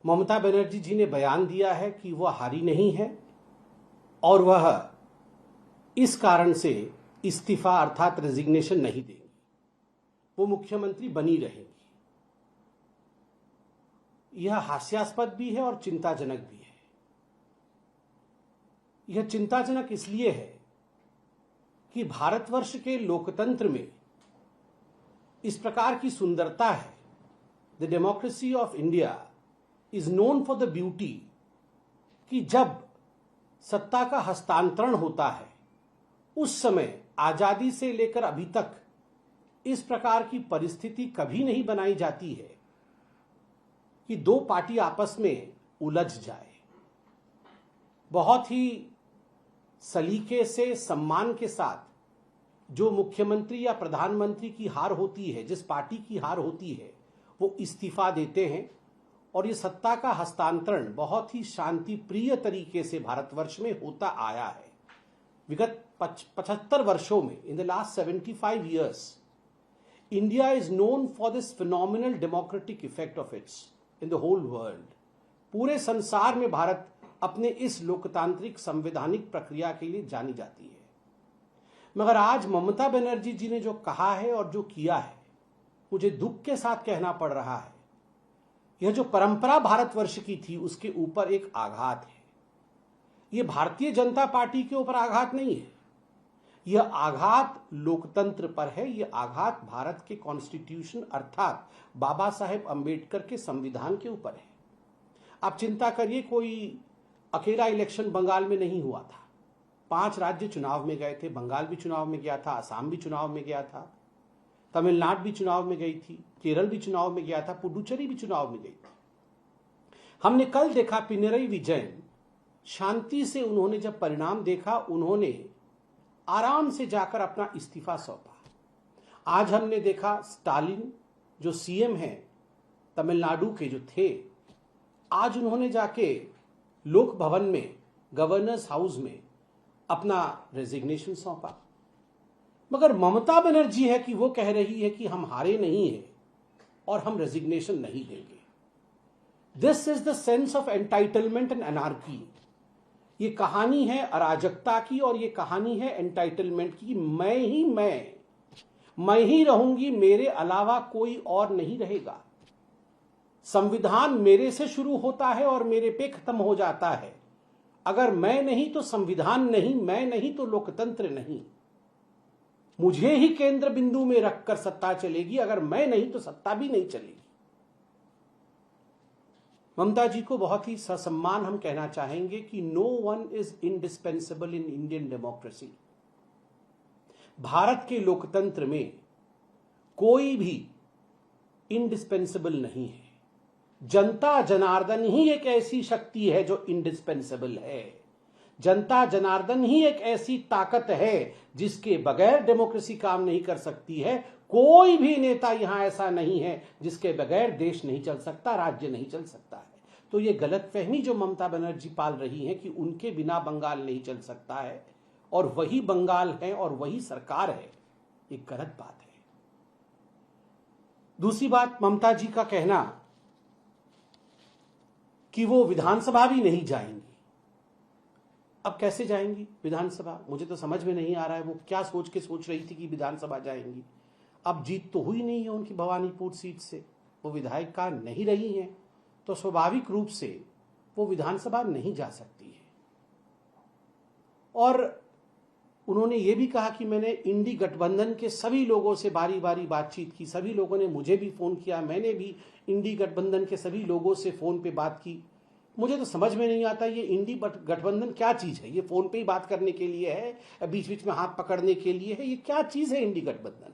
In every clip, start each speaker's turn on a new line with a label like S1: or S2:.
S1: ममता बनर्जी जी ने बयान दिया है कि वह हारी नहीं है और वह इस कारण से इस्तीफा अर्थात रेजिग्नेशन नहीं देंगी, वो मुख्यमंत्री बनी रहेंगी। यह हास्यास्पद भी है और चिंताजनक भी है। यह चिंताजनक इसलिए है कि भारतवर्ष के लोकतंत्र में इस प्रकार की सुंदरता है। The democracy of India is known for the beauty कि जब सत्ता का हस्तांतरण होता है उस समय आजादी से लेकर अभी तक इस प्रकार की परिस्थिति कभी नहीं बनाई जाती है कि दो पार्टी आपस में उलझ जाए। बहुत ही सलीके से, सम्मान के साथ जो मुख्यमंत्री या प्रधानमंत्री की हार होती है, जिस पार्टी की हार होती है, वो इस्तीफा देते हैं और ये सत्ता का हस्तांतरण बहुत ही शांति प्रिय तरीके से भारतवर्ष में होता आया है। विगत 75 वर्षों में, in the last 75 years, India is known for this phenomenal democratic effect of its in the whole world. पूरे संसार में भारत अपने इस लोकतांत्रिक संवैधानिक प्रक्रिया के लिए जानी जाती है। मगर आज ममता बनर्जी जी ने जो कहा है और जो किया है, मुझे दुख के साथ कहना पड़ रहा है, यह जो परंपरा भारतवर्ष की थी उसके ऊपर एक आघात है। यह भारतीय जनता पार्टी के ऊपर आघात नहीं है, यह आघात लोकतंत्र पर है। यह आघात भारत के कॉन्स्टिट्यूशन अर्थात बाबा साहेब अंबेडकर के संविधान के ऊपर है। आप चिंता करिए, कोई अकेला इलेक्शन बंगाल में नहीं हुआ था। 5 राज्य चुनाव में गए थे, बंगाल भी चुनाव में गया था, असम भी चुनाव में गया था, तमिलनाडु भी चुनाव में गई थी, केरल भी चुनाव में गया था, पुडुचेरी भी चुनाव में गई थी। हमने कल देखा पिनरई विजयन, शांति से उन्होंने जब परिणाम देखा, उन्होंने आराम से जाकर अपना इस्तीफा सौंपा। आज हमने देखा स्टालिन जो सीएम हैं तमिलनाडु के जो थे, आज उन्होंने जाके लोक भवन में, गवर्नर्स हाउस में अपना रेजिग्नेशन सौंपा। मगर ममता बनर्जी है कि वो कह रही है कि हम हारे नहीं हैं और हम रेजिग्नेशन नहीं देंगे। This is the sense of entitlement and anarchy. ये कहानी है अराजकता की और ये कहानी है एंटाइटलमेंट की। मैं ही रहूंगी, मेरे अलावा कोई और नहीं रहेगा। संविधान मेरे से शुरू होता है और मेरे पे खत्म हो जाता है। अगर मैं नहीं तो संविधान नहीं, मैं नहीं तो लोकतंत्र नहीं। मुझे ही केंद्र बिंदु में रखकर सत्ता चलेगी, अगर मैं नहीं तो सत्ता भी नहीं चलेगी। ममता जी को बहुत ही ससम्मान हम कहना चाहेंगे कि no one is indispensable in Indian democracy. भारत के लोकतंत्र में कोई भी इंडिस्पेंसेबल नहीं है। जनता जनार्दन ही एक ऐसी शक्ति है जो इंडिस्पेंसेबल है। जनता जनार्दन ही एक ऐसी ताकत है जिसके बगैर डेमोक्रेसी काम नहीं कर सकती है। कोई भी नेता यहां ऐसा नहीं है जिसके बगैर देश नहीं चल सकता, राज्य नहीं चल सकता है। तो ये गलतफहमी जो ममता बनर्जी पाल रही है कि उनके बिना बंगाल नहीं चल सकता है और वही बंगाल है और वही सरकार है, एक गलत बात है। दूसरी बात, ममता जी का कहना कि वो विधानसभा भी नहीं जाएंगी। अब कैसे जाएंगी विधानसभा? मुझे तो समझ में नहीं आ रहा है वो क्या सोच के सोच रही थी कि विधानसभा जाएंगी। अब जीत तो हुई नहीं है उनकी भवानीपुर सीट से, वो विधायिका नहीं रही हैं, तो स्वाभाविक रूप से वो विधानसभा नहीं जा सकती है। और उन्होंने ये भी कहा कि मैंने इंडी गठबंधन के सभी लोगों से बारी बारी बातचीत की, सभी लोगों ने मुझे भी फोन किया, मैंने भी इंडी गठबंधन के सभी लोगों से फोन पे बात की। मुझे तो समझ में नहीं आता ये इंडी गठबंधन क्या चीज है? ये फोन पे ही बात करने के लिए है, बीच बीच में हाथ पकड़ने के लिए है? ये क्या चीज है इंडी गठबंधन?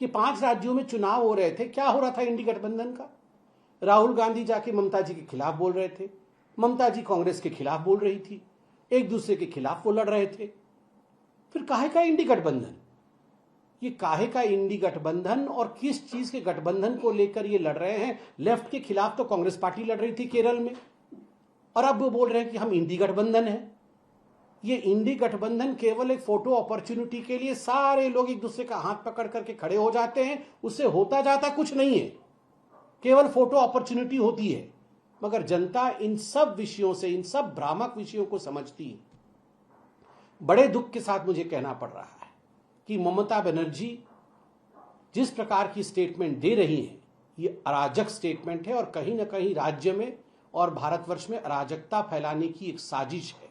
S1: ये 5 राज्यों में चुनाव हो रहे थे, क्या हो रहा था इंडी गठबंधन का? राहुल गांधी जाके ममता जी के खिलाफ बोल रहे थे, ममता जी कांग्रेस के खिलाफ बोल रही थी, एक दूसरे के खिलाफ वो लड़ रहे थे। फिर काहे का इंडी गठबंधन? ये काहे का इंडी गठबंधन और किस चीज के गठबंधन को लेकर ये लड़ रहे हैं? लेफ्ट के खिलाफ तो कांग्रेस पार्टी लड़ रही थी केरल में, और अब वो बोल रहे हैं कि हम इंडी गठबंधन है। ये इंडी गठबंधन केवल एक फोटो अपॉर्चुनिटी के लिए सारे लोग एक दूसरे का हाथ पकड़ करके खड़े हो जाते हैं, उससे होता जाता कुछ नहीं है, केवल फोटो अपॉर्चुनिटी होती है। मगर जनता इन सब विषयों से, इन सब भ्रामक विषयों को समझती। बड़े दुख के साथ मुझे कहना पड़ रहा है कि ममता बनर्जी जिस प्रकार की स्टेटमेंट दे रही हैं, ये अराजक स्टेटमेंट है और कहीं ना कहीं राज्य में और भारतवर्ष में अराजकता फैलाने की एक साजिश है।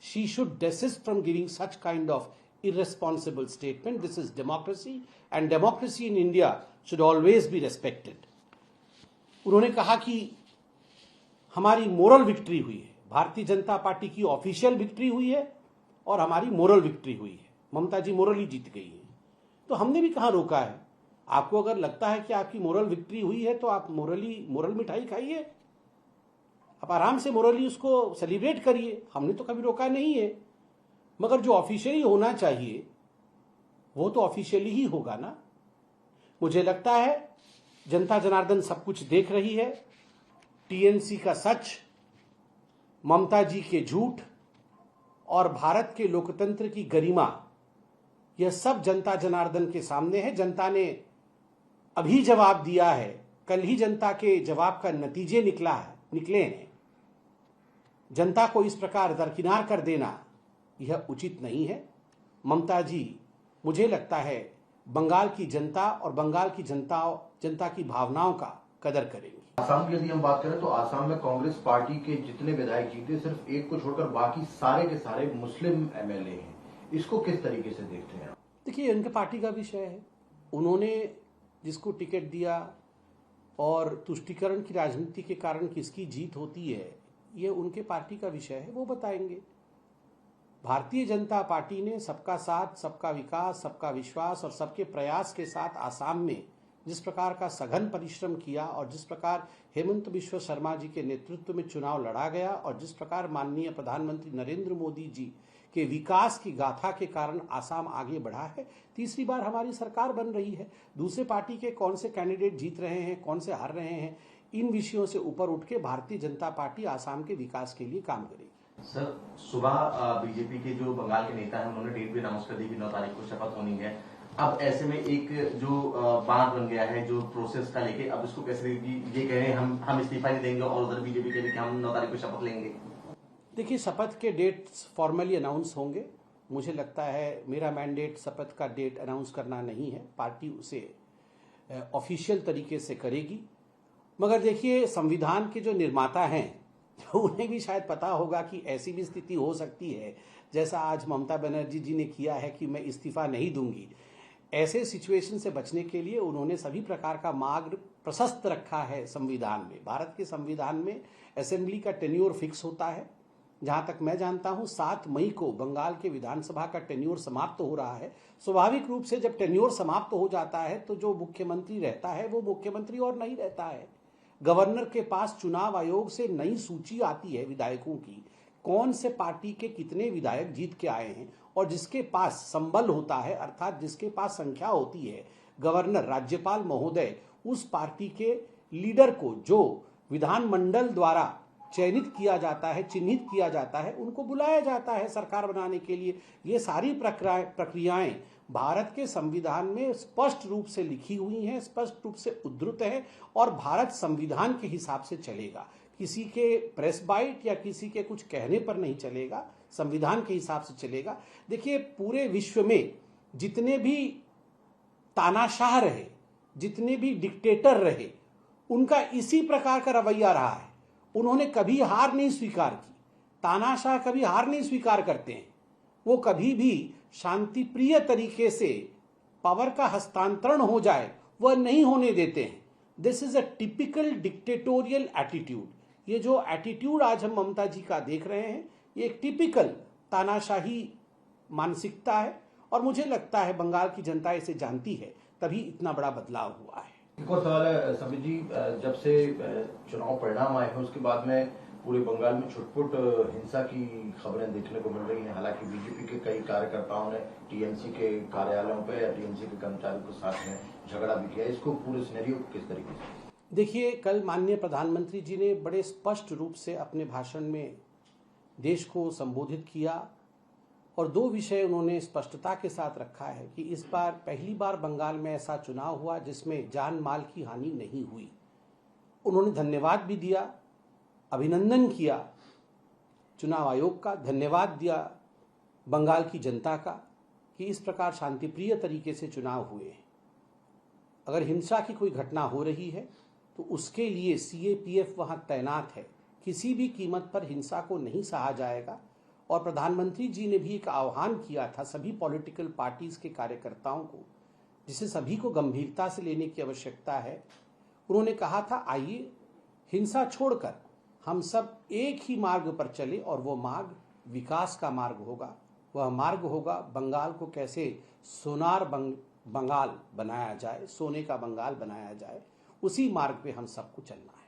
S1: She should desist from giving such kind of irresponsible statement. This is democracy and democracy in India should always be respected. उन्होंने कहा कि हमारी मोरल विक्ट्री हुई है, भारतीय जनता पार्टी की ऑफिशियल विक्ट्री हुई है और हमारी मोरल विक्ट्री हुई है। ममता जी मोरली जीत गई है। तो हमने भी कहाँ रोका है। आपको अगर लगता है कि आपकी मोरल विक्ट्री हुई है तो आप मोरल मिठाई खाइए, आप आराम से मोरली उसको सेलिब्रेट करिए, हमने तो कभी रोका नहीं है। मगर जो ऑफिशियली होना चाहिए वो तो ऑफिशियली ही होगा ना। मुझे लगता है जनता जनार्दन सब कुछ देख रही है। टीएमसी का सच, ममता जी के झूठ और भारत के लोकतंत्र की गरिमा, यह सब जनता जनार्दन के सामने है। जनता ने अभी जवाब दिया है, कल ही जनता के जवाब का नतीजे निकले हैं। जनता को इस प्रकार दरकिनार कर देना यह उचित नहीं है। ममता जी, मुझे लगता है बंगाल की जनता और बंगाल की जनता की भावनाओं का कदर करेंगी।
S2: आसाम की यदि हम बात करें तो आसाम में कांग्रेस पार्टी के जितने विधायक जीते, सिर्फ एक को छोड़कर बाकी सारे के सारे मुस्लिम एमएलए हैं। इसको किस तरीके से देखते हैं आप?
S1: देखिए, उनके पार्टी का विषय है। उन्होंने जिसको टिकट दिया और तुष्टीकरण की राजनीति के कारण किसकी जीत होती है, ये उनके पार्टी का विषय है, वो बताएंगे। भारतीय जनता पार्टी ने सबका साथ, सबका विकास, सबका विश्वास और सबके प्रयास के साथ आसाम में जिस प्रकार का सघन परिश्रम किया और जिस प्रकार हेमंत बिश्व शर्मा जी के नेतृत्व में चुनाव लड़ा गया और जिस प्रकार माननीय प्रधानमंत्री नरेंद्र मोदी जी के विकास की गाथा के कारण आसाम आगे बढ़ा है। तीसरी बार हमारी सरकार बन रही है। दूसरे पार्टी के कौन से कैंडिडेट जीत रहे हैं, कौन से हार रहे हैं, इन विषयों से ऊपर उठ के भारतीय जनता पार्टी आसाम के विकास के लिए काम करेगी।
S3: सर, सुबह बीजेपी के जो बंगाल के नेता हैं उन्होंने डेट भी अनाउंस कर दी कि 9 तारीख को शपथ होनी है। अब ऐसे में एक जो बांध बन गया है जो प्रोसेस का लेके, अब इसको कैसे ये कह रहे हैं हम इस्तीफा नहीं देंगे और उधर बीजेपी के लिए हम 9 तारीख को शपथ लेंगे।
S1: देखिए, शपथ के डेट्स फॉर्मली अनाउंस होंगे। मुझे लगता है मेरा मैंडेट शपथ का डेट अनाउंस करना नहीं है, पार्टी उसे ऑफिशियल तरीके से करेगी। मगर देखिए, संविधान के जो निर्माता हैं उन्हें भी शायद पता होगा कि ऐसी भी स्थिति हो सकती है जैसा आज ममता बनर्जी जी ने किया है कि मैं इस्तीफा नहीं दूंगी। ऐसे सिचुएशन से बचने के लिए उन्होंने सभी प्रकार का मार्ग प्रशस्त रखा है संविधान में। भारत के संविधान में असेंबली का टेन्योर फिक्स होता है। जहां तक मैं जानता हूं 7 मई को बंगाल के विधानसभा का टेन्योर समाप्त हो रहा है। स्वाभाविक रूप से जब टेन्योर समाप्त हो जाता है तो जो मुख्यमंत्री रहता है वो मुख्यमंत्री और नहीं रहता है। गवर्नर के पास चुनाव आयोग से नई सूची आती है विधायकों की, कौन से पार्टी के कितने विधायक जीत के आए हैं, और जिसके पास संबल होता है अर्थात जिसके पास संख्या होती है, गवर्नर राज्यपाल महोदय उस पार्टी के लीडर को जो विधानमंडल द्वारा चयनित किया जाता है, चिन्हित किया जाता है, उनको बुलाया जाता है सरकार बनाने के लिए। ये सारी प्रक्रियाएं भारत के संविधान में स्पष्ट रूप से लिखी हुई हैं, स्पष्ट रूप से उद्धृत है और भारत संविधान के हिसाब से चलेगा। किसी के प्रेस बाइट या किसी के कुछ कहने पर नहीं चलेगा, संविधान के हिसाब से चलेगा। देखिए, पूरे विश्व में जितने भी तानाशाह रहे, जितने भी डिक्टेटर रहे, उनका इसी प्रकार का रवैया रहा है। उन्होंने कभी हार नहीं स्वीकार की। तानाशाह कभी हार नहीं स्वीकार करते हैं। वो कभी भी शांतिप्रिय तरीके से पावर का हस्तांतरण हो जाए वह नहीं होने देते हैं। This is a typical dictatorial attitude. ये जो एटीट्यूड आज हम ममता जी का देख रहे हैं, ये एक टिपिकल तानाशाही मानसिकता है और मुझे लगता है बंगाल की जनता इसे जानती है, तभी इतना बड़ा बदलाव हुआ है।
S2: एक और सवाल है समीर जी, जब से चुनाव परिणाम आए हैं उसके बाद में पूरे बंगाल में छुटपुट हिंसा की खबरें देखने को मिल रही हैं। हालांकि बीजेपी के कई कार्यकर्ताओं ने टीएमसी के कार्यालयों पे या टीएमसी के कर्मचारियों के साथ में झगड़ा भी किया। इसको पूरे सिनेरियो किस तरीके से?
S1: देखिए, कल माननीय प्रधानमंत्री जी ने बड़े स्पष्ट रूप से अपने भाषण में देश को संबोधित किया और 2 विषय उन्होंने स्पष्टता के साथ रखा है कि इस बार पहली बार बंगाल में ऐसा चुनाव हुआ जिसमें जान माल की हानि नहीं हुई। उन्होंने धन्यवाद भी दिया अभिनंदन किया चुनाव आयोग का, धन्यवाद दिया बंगाल की जनता का कि इस प्रकार शांतिप्रिय तरीके से चुनाव हुए हैं। अगर हिंसा की कोई घटना हो रही है तो उसके लिए सीएपीएफ वहां तैनात है। किसी भी कीमत पर हिंसा को नहीं सहा जाएगा। और प्रधानमंत्री जी ने भी एक आह्वान किया था सभी पॉलिटिकल पार्टीज के कार्यकर्ताओं को, जिसे सभी को गंभीरता से लेने की आवश्यकता है। उन्होंने कहा था, आइए हिंसा छोड़कर हम सब एक ही मार्ग पर चले, और वो मार्ग विकास का मार्ग होगा। वह मार्ग होगा बंगाल को कैसे सोनार बंगाल बनाया जाए, सोने का बंगाल बनाया जाए। उसी मार्ग पे हम सबको चलना है।